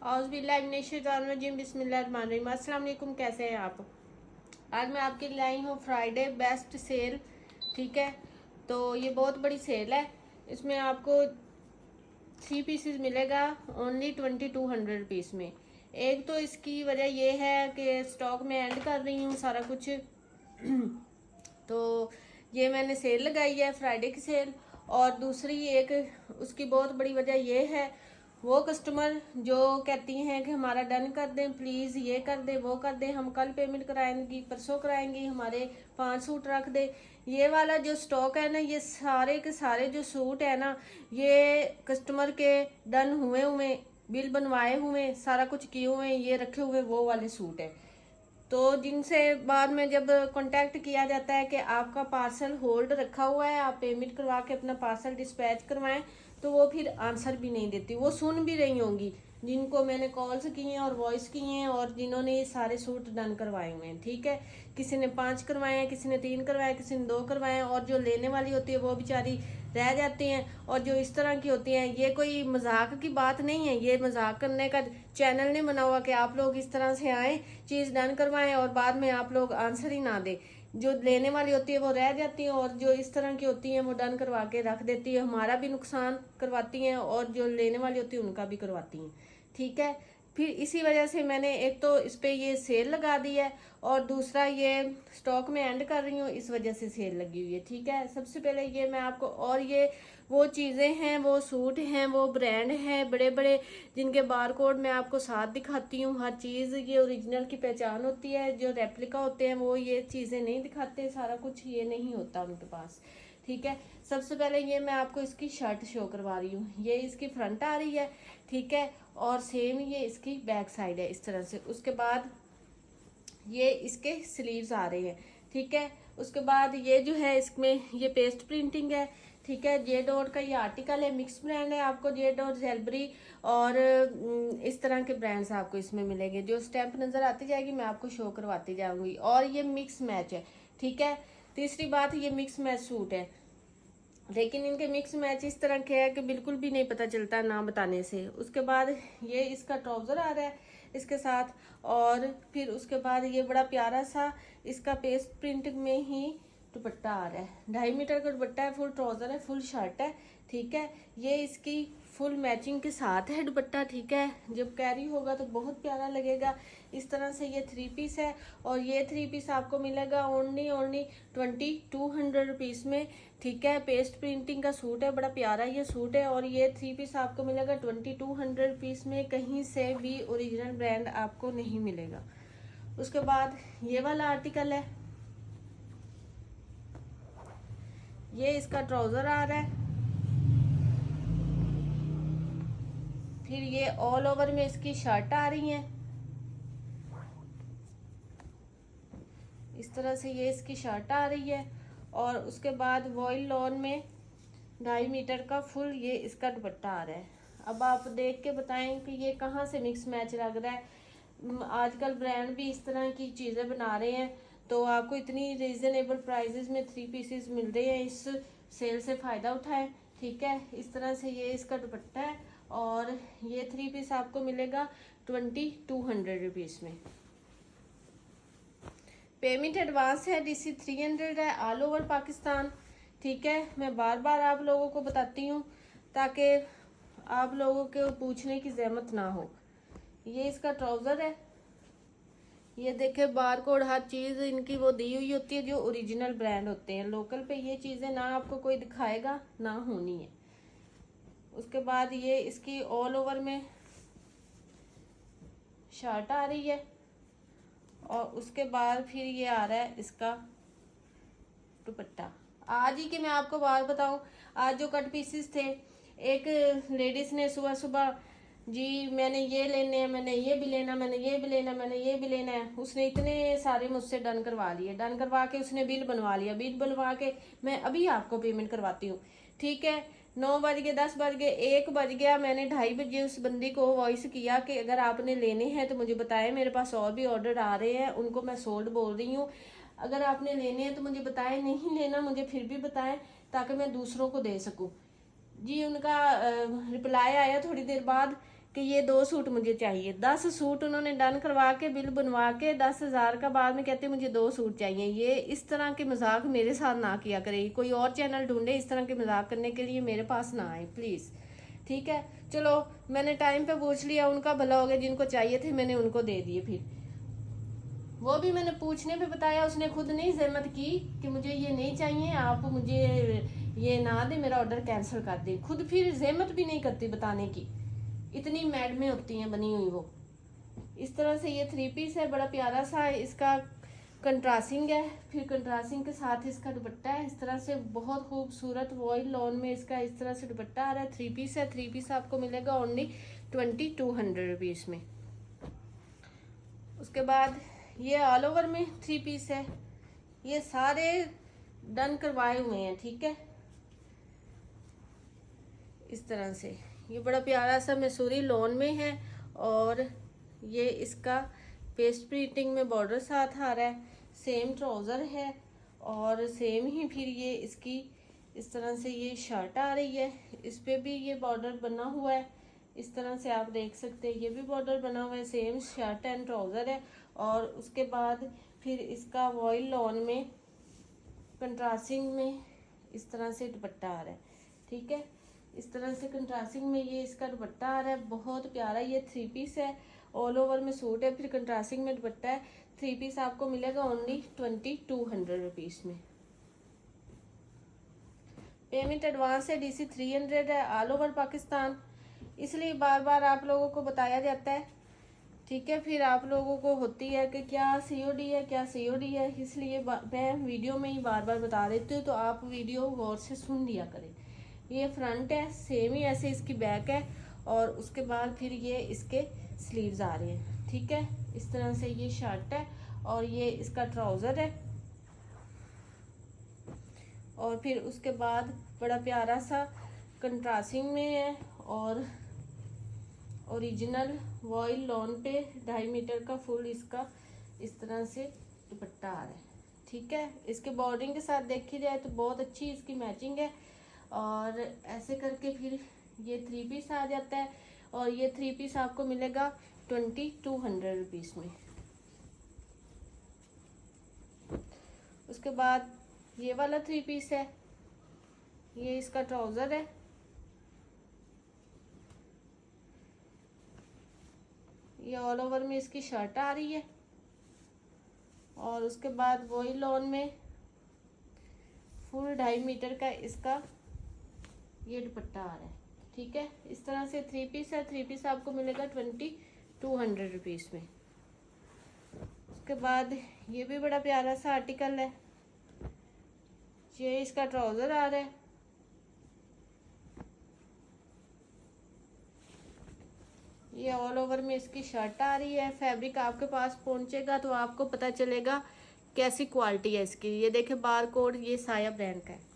औज़ुबिल्लाहिमिनश्शैतानिर्रजीम बिस्मिल्लाहिर्रहमानिर्रहीम। अस्सलाम वालेकुम, कैसे हैं आप। आज मैं आपके लिए लाई हूँ फ्राइडे बेस्ट सेल। ठीक है, तो ये बहुत बड़ी सेल है। इसमें आपको 3 पीसेस मिलेगा ओनली 2200 रुपीज़ में। एक तो इसकी वजह ये है कि स्टॉक में एंड कर रही हूँ सारा कुछ तो ये मैंने सेल लगाई है, फ्राइडे की सेल। और दूसरी एक उसकी बहुत बड़ी वजह ये है, वो कस्टमर जो कहती हैं कि हमारा डन कर दें प्लीज़, ये कर दें वो कर दें, हम कल पेमेंट कराएंगी परसों कराएंगी, हमारे 5 सूट रख दें। ये वाला जो स्टॉक है ना, ये सारे के सारे जो सूट है ना, ये कस्टमर के डन हुए हुए, बिल बनवाए हुए, सारा कुछ किए हुए, ये रखे हुए वो वाले सूट है। तो जिनसे बाद में जब कांटेक्ट किया जाता है कि आपका पार्सल होल्ड रखा हुआ है, आप पेमेंट करवा के अपना पार्सल डिस्पैच करवाएं, तो वो फिर आंसर भी नहीं देती। वो सुन भी रही होंगी जिनको मैंने कॉल्स की हैं और वॉइस की हैं और जिन्होंने ये सारे सूट डन करवाए हुए हैं। ठीक है, किसी ने 5 करवाए हैं, किसी ने 3 करवाए, किसी ने 2 करवाए हैं। और जो लेने वाली होती है वो बेचारी रह जाती हैं। और जो इस तरह की होती हैं, ये कोई मजाक की बात नहीं है, ये मजाक करने का चैनल नहीं बना हुआ कि आप लोग इस तरह से आएँ, चीज़ डन करवाएं और बाद में आप लोग आंसर ही ना दें। जो लेने वाली होती है वो रह जाती हैं और जो इस तरह की होती हैं वो डन करवा के रख देती है, हमारा भी नुकसान करवाती हैं और जो लेने वाली होती है उनका भी करवाती हैं। ठीक है, फिर इसी वजह से मैंने एक तो इस पर ये सेल लगा दी है और दूसरा ये स्टॉक में एंड कर रही हूँ, इस वजह से सेल लगी हुई है। ठीक है, सबसे पहले ये मैं आपको, और ये वो चीज़ें हैं, वो सूट हैं, वो ब्रांड हैं बड़े बड़े जिनके बार कोड मैं आपको साथ दिखाती हूँ। हर चीज़ ये ओरिजिनल की पहचान होती है। जो रेप्लिका होते हैं वो ये चीज़ें नहीं दिखाते, सारा कुछ ये नहीं होता उनके पास। ठीक है, सबसे पहले ये मैं आपको इसकी शर्ट शो करवा रही हूँ। ये इसकी फ्रंट आ रही है, ठीक है, और सेम ये इसकी बैक साइड है इस तरह से। उसके बाद ये इसके स्लीव्स आ रहे हैं। ठीक है, उसके बाद ये जो है इसमें ये पेस्ट प्रिंटिंग है। ठीक है, जे डॉट का ये आर्टिकल है, मिक्स ब्रांड है। आपको जे डॉट, जेलबरी और इस तरह के ब्रांड्स आपको इसमें मिलेंगे। जो स्टैंप नज़र आती जाएगी मैं आपको शो करवाती जाऊंगी। और ये मिक्स मैच है। ठीक है, तीसरी बात, ये मिक्स मैच सूट है, लेकिन इनके मिक्स मैच इस तरह के है कि बिल्कुल भी नहीं पता चलता ना बताने से। उसके बाद ये इसका ट्राउज़र आ रहा है इसके साथ। और फिर उसके बाद ये बड़ा प्यारा सा इसका पेस्ट प्रिंट में ही दुपट्टा आ रहा है। 2.5 मीटर का दुपट्टा है, फुल ट्राउज़र है, फुल शर्ट है। ठीक है, ये इसकी फुल मैचिंग के साथ है दुपट्टा। ठीक है, जब कैरी होगा तो बहुत प्यारा लगेगा। इस तरह से ये 3 पीस है और ये 3 पीस आपको मिलेगा ओनली 2200 रुपीज़ में। ठीक है, पेस्ट प्रिंटिंग का सूट है, बड़ा प्यारा ये सूट है। और ये 3 पीस आपको मिलेगा 2200 रुपीज़ में, कहीं से भी ओरिजिनल ब्रांड आपको नहीं मिलेगा। उसके बाद ये वाला आर्टिकल है, ये इसका ट्राउज़र आ रहा है। फिर ये ऑल ओवर में इसकी शर्ट आ रही है, इस तरह से ये इसकी शर्ट आ रही है। और उसके बाद वॉइल लॉन में 2.5 मीटर का फुल ये इसका दुपट्टा आ रहा है। अब आप देख के बताएं कि ये कहाँ से मिक्स मैच लग रहा है। आजकल ब्रांड भी इस तरह की चीज़ें बना रहे हैं, तो आपको इतनी रीज़नेबल प्राइजेस में 3 पीसेस मिल रहे हैं। इस सेल से फ़ायदा उठाएं। ठीक है, इस तरह से ये इसका दुपट्टा है और ये 3 पीस आपको मिलेगा 2200 रुपीज़ में। पेमेंट एडवांस है, DC 300 है, ऑल ओवर पाकिस्तान। ठीक है, मैं बार बार आप लोगों को बताती हूँ ताकि आप लोगों के पूछने की जहमत ना हो। ये इसका ट्राउज़र है, ये देखे बार कोड, हर चीज़ इनकी वो दी हुई होती है जो ओरिजिनल ब्रांड होते हैं। लोकल पे ये चीज़ें ना आपको कोई दिखाएगा ना होनी है। उसके बाद ये इसकी ऑल ओवर में शर्ट आ रही है और उसके बाद फिर ये आ रहा है इसका दुपट्टा। आज ही की मैं आपको बात बताऊं, आज जो कट पीसेस थे, एक लेडीज़ ने सुबह सुबह, जी मैंने ये लेने हैं, मैंने ये भी लेना, मैंने ये भी लेना, मैंने ये भी लेना है, उसने इतने सारे मुझसे डन करवा लिए। डन करवा के उसने बिल बनवा लिया, बिल बनवा के मैं अभी आपको पेमेंट करवाती हूँ। ठीक है, 9 बज गए, 10 बज गए, 1 बज गया। मैंने 2:30 बजे उस बंदी को वॉइस किया कि अगर आपने लेने हैं तो मुझे बताएं, मेरे पास और भी ऑर्डर आ रहे हैं। उनको मैं सोल्ड बोल रही हूँ, अगर आपने लेने हैं तो मुझे बताएं, नहीं लेना मुझे फिर भी बताएं ताकि मैं दूसरों को दे सकूं। जी उनका रिप्लाई आया थोड़ी देर बाद कि ये 2 सूट मुझे चाहिए। 10 सूट उन्होंने डन करवा के बिल बनवा के 10,000 का बाद में कहते मुझे 2 सूट चाहिए। ये इस तरह के मजाक मेरे साथ ना किया करे। कोई और चैनल ढूंढे इस तरह के मजाक करने के लिए, मेरे पास ना आए प्लीज़, ठीक है। चलो मैंने टाइम पे पूछ लिया, उनका भला हो गया, जिनको चाहिए थे मैंने उनको दे दिए। फिर वो भी मैंने पूछने पे बताया, उसने खुद नहीं जहमत की कि मुझे ये नहीं चाहिए, आप मुझे ये ना दे, मेरा ऑर्डर कैंसिल कर दे। खुद फिर जहमत भी नहीं करती बताने की, इतनी मैडमें होती हैं बनी हुई वो। इस तरह से ये 3 पीस है, बड़ा प्यारा सा इसका कंट्रास्टिंग है। फिर कंट्रास्टिंग के साथ इसका दुपट्टा है इस तरह से, बहुत खूबसूरत वॉइल लॉन में इसका इस तरह से दुपट्टा आ रहा है। 3 पीस है। 3 पीस आपको मिलेगा ओनली 2200 रुपीज़ में। उसके बाद ये ऑल ओवर में 3 पीस है, ये सारे डन करवाए हुए हैं, ठीक है। इस तरह से ये बड़ा प्यारा सा मैसूरी लॉन में है, और ये इसका पेस्ट प्रिंटिंग में बॉर्डर साथ आ रहा है। सेम ट्राउज़र है और सेम ही फिर ये इसकी इस तरह से ये शर्ट आ रही है। इस पे भी ये बॉर्डर बना हुआ है इस तरह से, आप देख सकते हैं। ये भी बॉर्डर बना हुआ है, सेम शर्ट एंड ट्राउज़र है। और उसके बाद फिर इसका वॉइल लॉन में कंट्रास्टिंग में इस तरह से दुपट्टा आ रहा है, ठीक है। इस तरह से कंट्रास्टिंग में ये इसका दुपट्टा आ रहा है, बहुत प्यारा। ये 3 पीस है, ऑल ओवर में सूट है, फिर कंट्रास्टिंग में दुपट्टा है। 3 पीस आपको मिलेगा ओनली 2200 रुपीज़ में। पेमेंट एडवांस है, DC 300 है, ऑल ओवर पाकिस्तान। इसलिए बार बार आप लोगों को बताया जाता है, ठीक है। फिर आप लोगों को होती है कि क्या COD है, क्या COD है, इसलिए मैं वीडियो में ही बार बार बता देती हूँ, तो आप वीडियो गौर से सुन लिया करें। ये फ्रंट है, सेम ही ऐसे इसकी बैक है, और उसके बाद फिर ये इसके स्लीव्स आ रहे हैं, ठीक है। इस तरह से ये शर्ट है और ये इसका ट्राउज़र है। और फिर उसके बाद बड़ा प्यारा सा कंट्रास्टिंग में है, और ओरिजिनल वॉइल लॉन पे 2.5 मीटर का फुल इसका इस तरह से दुपट्टा आ रहा है, ठीक है। इसके बॉर्डरिंग के साथ देखी जाए तो बहुत अच्छी इसकी मैचिंग है। और ऐसे करके फिर ये 3 पीस आ जाता है, और ये 3 पीस आपको मिलेगा 2200 रुपीज़ में। उसके बाद ये वाला 3 पीस है, ये इसका ट्राउज़र है, ये ऑल ओवर में इसकी शर्ट आ रही है, और उसके बाद वही लॉन में फुल 2.5 मीटर का इसका ये दुपट्टा आ रहा है, ठीक है। इस तरह से 3 पीस है। 3 पीस आपको मिलेगा 2200 रुपीज़ में। उसके बाद ये भी बड़ा प्यारा सा आर्टिकल है, ये इसका ट्राउज़र आ रहा है, ये ऑल ओवर में इसकी शर्ट आ रही है। फैब्रिक आपके पास पहुंचेगा तो आपको पता चलेगा कैसी क्वालिटी है इसकी। ये देखे बार कोड, ये साया ब्रांड का है।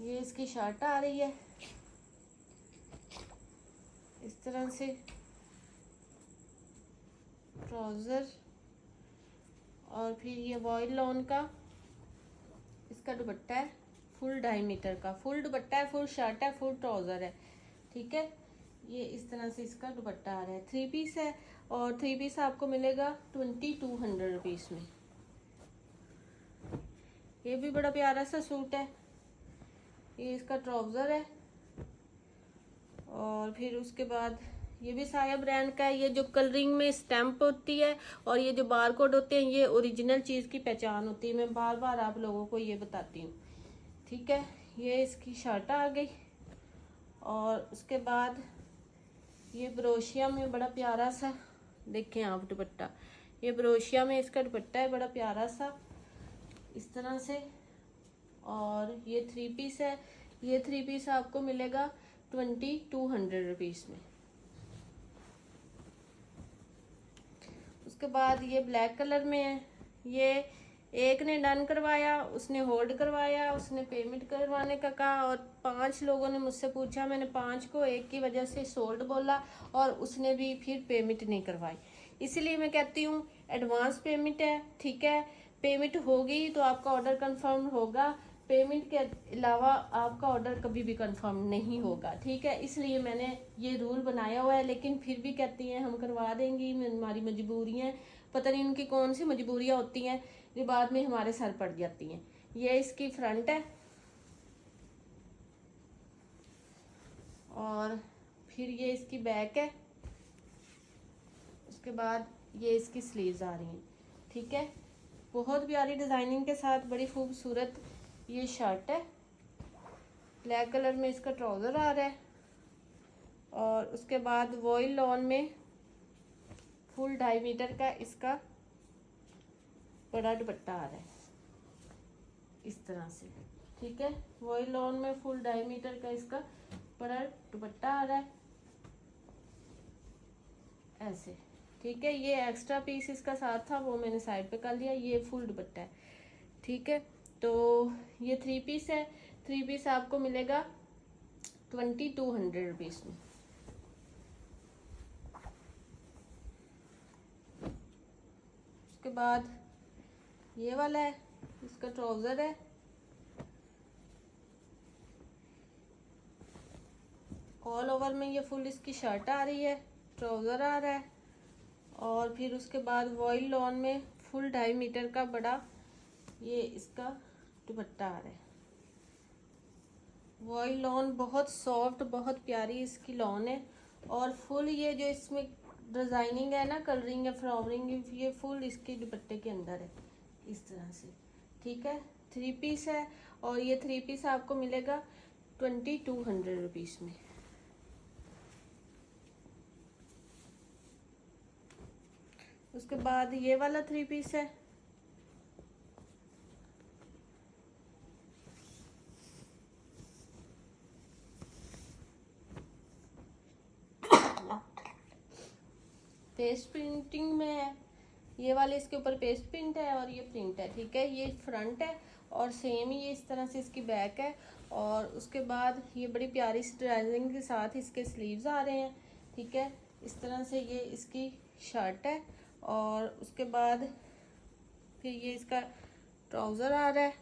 ये इसकी शर्ट आ रही है इस तरह से, ट्राउज़र, और फिर ये वॉइल लॉन का इसका दुपट्टा है, फुल 2.5 मीटर का फुल दुपट्टा है, फुल शर्ट है, फुल ट्राउज़र है, ठीक है। ये इस तरह से इसका दुपट्टा आ रहा है। 3 पीस है, और 3 पीस आपको मिलेगा 2200 रुपीज़ में। ये भी बड़ा प्यारा सा सूट है, ये इसका ट्राउज़र है, और फिर उसके बाद ये भी साया ब्रांड का है। ये जो कलरिंग में स्टैम्प होती है और ये जो बार कोड होते हैं, ये ओरिजिनल चीज़ की पहचान होती है। मैं बार बार आप लोगों को ये बताती हूँ, ठीक है। ये इसकी शर्ट आ गई, और उसके बाद ये ब्रोशिया में बड़ा प्यारा सा, देखें आप दुपट्टा, ये ब्रोशिया में इसका दुपट्टा है, बड़ा प्यारा सा इस तरह से। और ये 3 पीस है, ये 3 पीस आपको मिलेगा 2200 रुपीज़ में। उसके बाद ये ब्लैक कलर में है, ये एक ने डन करवाया, उसने होल्ड करवाया, उसने पेमेंट करवाने का कहा, और 5 लोगों ने मुझसे पूछा, मैंने 5 को एक की वजह से सोल्ड बोला, और उसने भी फिर पेमेंट नहीं करवाई। इसलिए मैं कहती हूँ एडवांस पेमेंट है, ठीक है। पेमेंट होगी तो आपका ऑर्डर कंफर्म होगा, पेमेंट के अलावा आपका ऑर्डर कभी भी कंफर्म नहीं होगा, ठीक है। इसलिए मैंने ये रूल बनाया हुआ है, लेकिन फिर भी कहती हैं हम करवा देंगी, हमारी मजबूरियाँ, पता नहीं उनकी कौन सी मजबूरियाँ होती हैं जो बाद में हमारे सर पड़ जाती हैं। ये इसकी फ्रंट है और फिर ये इसकी बैक है। उसके बाद ये इसकी स्लीव्स आ रही हैं, ठीक है। बहुत प्यारी डिज़ाइनिंग के साथ बड़ी खूबसूरत ये शर्ट है। ब्लैक कलर में इसका ट्राउज़र आ रहा है और उसके बाद वॉइल लॉन में फुल 2.5 मीटर का इसका बड़ा दुपट्टा आ रहा है इस तरह से, ठीक है। वॉइल लॉन में फुल 2.5 मीटर का इसका बड़ा दुपट्टा आ रहा है ऐसे, ठीक है। ये एक्स्ट्रा पीस इसका साथ था वो मैंने साइड पे कर लिया। ये फुल दुपट्टा है, ठीक है। तो ये 3 पीस है। 3 पीस आपको मिलेगा 2200 रुपीज़ में। उसके बाद ये वाला है, इसका ट्राउज़र है ऑल ओवर में, ये फुल इसकी शर्ट आ रही है, ट्राउज़र आ रहा है और फिर उसके बाद वॉइल लॉन में फुल 2.5 मीटर का बड़ा ये इसका दुपट्टा आ रहा है। वॉइल लॉन बहुत सॉफ्ट, बहुत प्यारी इसकी लॉन है और फुल ये जो इसमें डिज़ाइनिंग है ना, कलरिंग है, फ्लावरिंग, ये फुल इसके दुपट्टे के अंदर है इस तरह से, ठीक है। 3 पीस है और ये 3 पीस आपको मिलेगा 2200 रुपीज़ में। उसके बाद ये वाला 3 पीस है, पेस्ट प्रिंटिंग में है। ये वाले इसके ऊपर पेस्ट प्रिंट है और ये प्रिंट है, ठीक है। ये फ्रंट है और सेम ही ये इस तरह से इसकी बैक है और उसके बाद ये बड़ी प्यारी डिजाइनिंग के साथ इसके स्लीव्स आ रहे हैं, ठीक है। इस तरह से ये इसकी शर्ट है और उसके बाद फिर ये इसका ट्राउज़र आ रहा है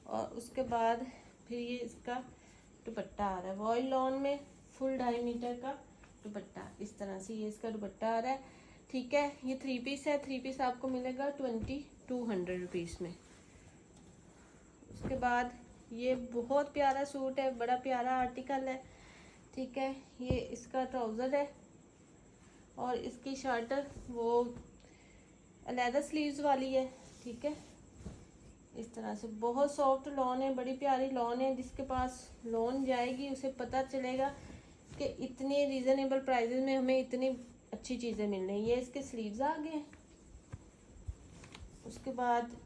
और उसके बाद फिर ये इसका दुपट्टा आ रहा है। वॉइल लॉन में फुल 2.5 मीटर का दुपट्टा, इस तरह से ये इसका दुपट्टा आ रहा है, ठीक है। ये 3 पीस है। 3 पीस आपको मिलेगा 2200 रुपीज़ में। उसके बाद ये बहुत प्यारा सूट है, बड़ा प्यारा आर्टिकल है, ठीक है। ये इसका ट्राउज़र है और इसकी शर्ट वो अलहदा स्लीव्स वाली है, ठीक है। इस तरह से बहुत सॉफ्ट लॉन है, बड़ी प्यारी लॉन है। जिसके पास लॉन जाएगी उसे पता चलेगा कि इतने रीज़नेबल प्राइसेस में हमें इतनी अच्छी चीज़ें मिल रही हैं। ये इसके स्लीव्स आ गए। उसके बाद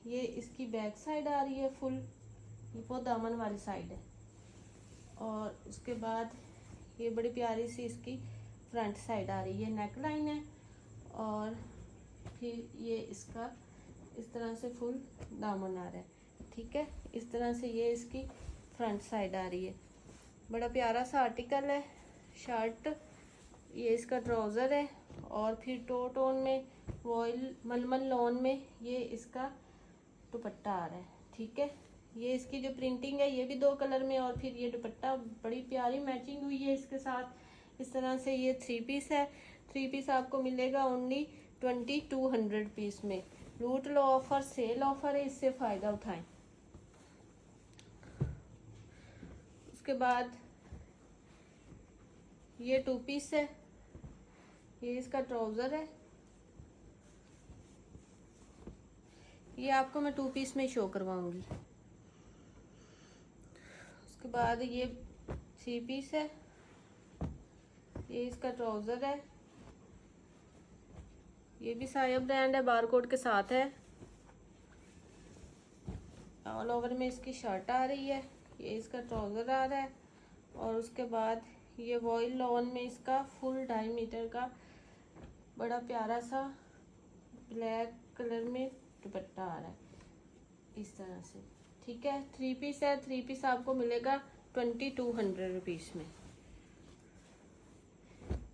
ये इसकी बैक साइड आ रही है फुल, ये बहुत दामन वाली साइड है और उसके बाद ये बड़ी प्यारी सी इसकी फ्रंट साइड आ रही है, नेक लाइन है और फिर ये इसका इस तरह से फुल दामन आ रहा है, ठीक है। इस तरह से ये इसकी फ्रंट साइड आ रही है। बड़ा प्यारा सा आर्टिकल है। शर्ट, ये इसका ट्राउज़र है और फिर टोन में वॉइल मलमल लॉन में ये इसका दुपट्टा आ रहा है, ठीक है। ये इसकी जो प्रिंटिंग है ये भी 2 कलर में और फिर ये दुपट्टा बड़ी प्यारी मैचिंग हुई है इसके साथ। इस तरह से ये 3 पीस है। 3 पीस आपको मिलेगा ओनली 2200 रुपीज़ में। लूट लो ऑफर, सेल ऑफर है, इससे फ़ायदा उठाएं। उसके बाद ये 2 पीस है। ये इसका ट्राउज़र है। ये आपको मैं 2 पीस में शो करवाऊंगी। उसके बाद ये 3 पीस है। ये इसका ट्राउज़र है। ये भी साया ब्रांड है, बारकोड के साथ है। ऑल ओवर में इसकी शर्ट आ रही है। ये इसका ट्राउज़र आ रहा है और उसके बाद ये वॉइल लॉन में इसका फुल 2.5 मीटर का बड़ा प्यारा सा ब्लैक कलर में दुपट्टा आ रहा है इस तरह से, ठीक है। 3 पीस है। 3 पीस आपको मिलेगा 2200 रुपीज़ में।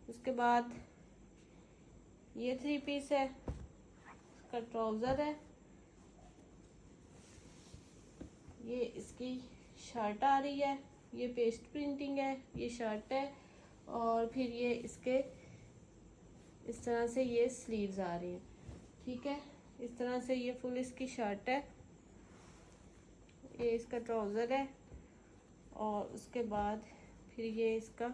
उसके बाद ये 3 पीस है। इसका ट्राउज़र है, ये इसकी शर्ट आ रही है, ये पेस्ट प्रिंटिंग है, ये शर्ट है। और फिर ये इसके इस तरह से ये स्लीव्स आ रही है, ठीक है। इस तरह से ये फुल इसकी शर्ट है, ये इसका ट्राउज़र है। और उसके बाद फिर ये इसका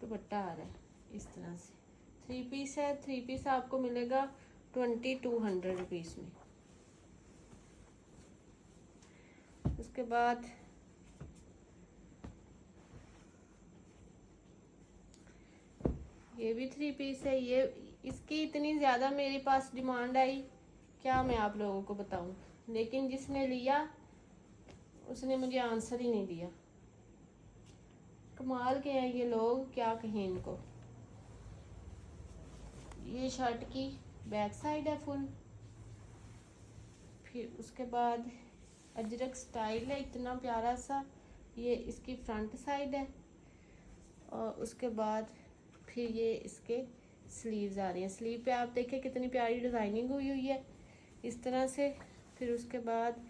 दुपट्टा आ रहा है इस तरह से। 3 पीस है। 3 पीस आपको मिलेगा 2200 रुपीज़ में। उसके बाद ये भी 3 पीस है। ये इसकी इतनी ज़्यादा मेरे पास डिमांड आई, क्या मैं आप लोगों को बताऊं। लेकिन जिसने लिया उसने मुझे आंसर ही नहीं दिया। कमाल के हैं ये लोग, क्या कहें इनको। ये शर्ट की बैक साइड है फुल। फिर उसके बाद अजरक स्टाइल है इतना प्यारा सा, ये इसकी फ्रंट साइड है। और उसके बाद फिर ये इसके स्लीव्स आ रही हैं। स्लीव पे आप देखें कितनी प्यारी डिज़ाइनिंग हुई हुई है इस तरह से। फिर उसके बाद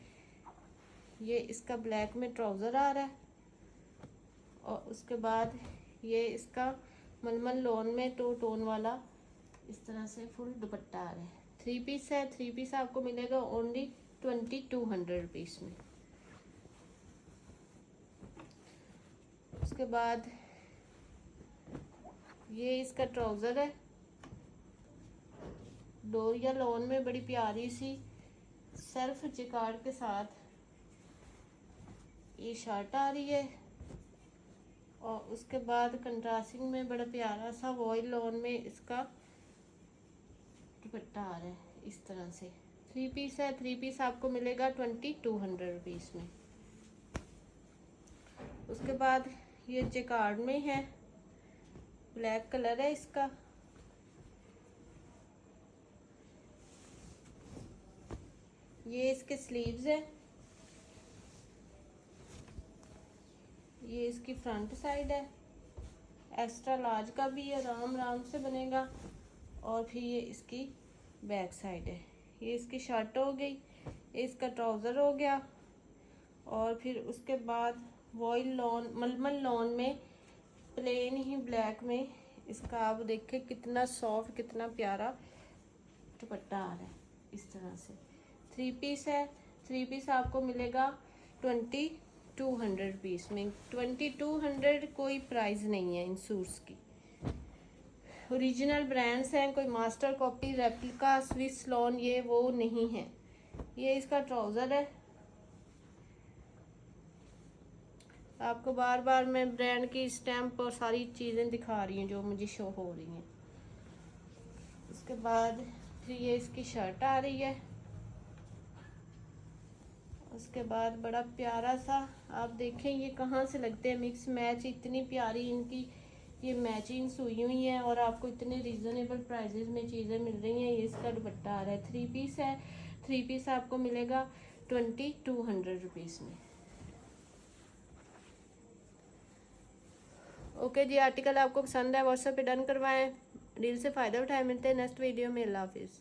ये इसका ब्लैक में ट्राउज़र आ रहा है। और उसके बाद ये इसका मलमल लॉन में टोन वाला इस तरह से फुल दुपट्टा आ रहा है। 3 पीस है। 3 पीस आपको मिलेगा ओनली 2200 रुपीज़ में। उसके बाद ये इसका ट्राउज़र है, डोरिया लॉन में बड़ी प्यारी सी सेल्फ जिकार्ड के साथ ये शर्ट आ रही है। और उसके बाद कंट्रास्टिंग में बड़ा प्यारा सा वॉयल लॉन में इसका दुपट्टा आ रहा है इस तरह से। 3 पीस है। 3 पीस आपको मिलेगा 2200 रुपीज़ में। उसके बाद ये जिकार्ड में है, ब्लैक कलर है इसका। ये इसके स्लीव्स है, ये इसकी फ्रंट साइड है। एक्स्ट्रा लार्ज का भी आराम से बनेगा। और फिर ये इसकी बैक साइड है। ये इसकी शर्ट हो गई, ये इसका ट्राउज़र हो गया। और फिर उसके बाद वॉयल लॉन मलमल लॉन में प्लेन ही ब्लैक में इसका आप देखें कितना सॉफ्ट कितना प्यारा दुपट्टा आ रहा है इस तरह से। 3 पीस है। 3 पीस आपको मिलेगा 2200 रुपीज़ में। 2200 कोई प्राइस नहीं है इन सूट्स की। ओरिजिनल ब्रांड्स हैं, कोई master copy replica Swiss lawn ये वो नहीं है। ये इसका ट्राउज़र है। आपको बार बार मैं ब्रांड की स्टैम्प और सारी चीज़ें दिखा रही हूँ जो मुझे शो हो रही हैं। उसके बाद फिर ये इसकी शर्ट आ रही है। उसके बाद बड़ा प्यारा सा आप देखें ये कहाँ से लगते हैं मिक्स मैच, इतनी प्यारी इनकी ये मैचिंग हुई हुई है। और आपको इतने रीज़नेबल प्राइजेस में चीज़ें मिल रही हैं। ये इसका दुपट्टा आ रहा है। 3 पीस है। 3 पीस आपको मिलेगा 2200 रुपीज़ में। ओके जी, आर्टिकल आपको पसंद है व्हाट्सएप पे डन करवाएं। डील से फ़ायदा उठाएं। मिलते हैं नेक्स्ट वीडियो में। अल्लाह हाफिज़।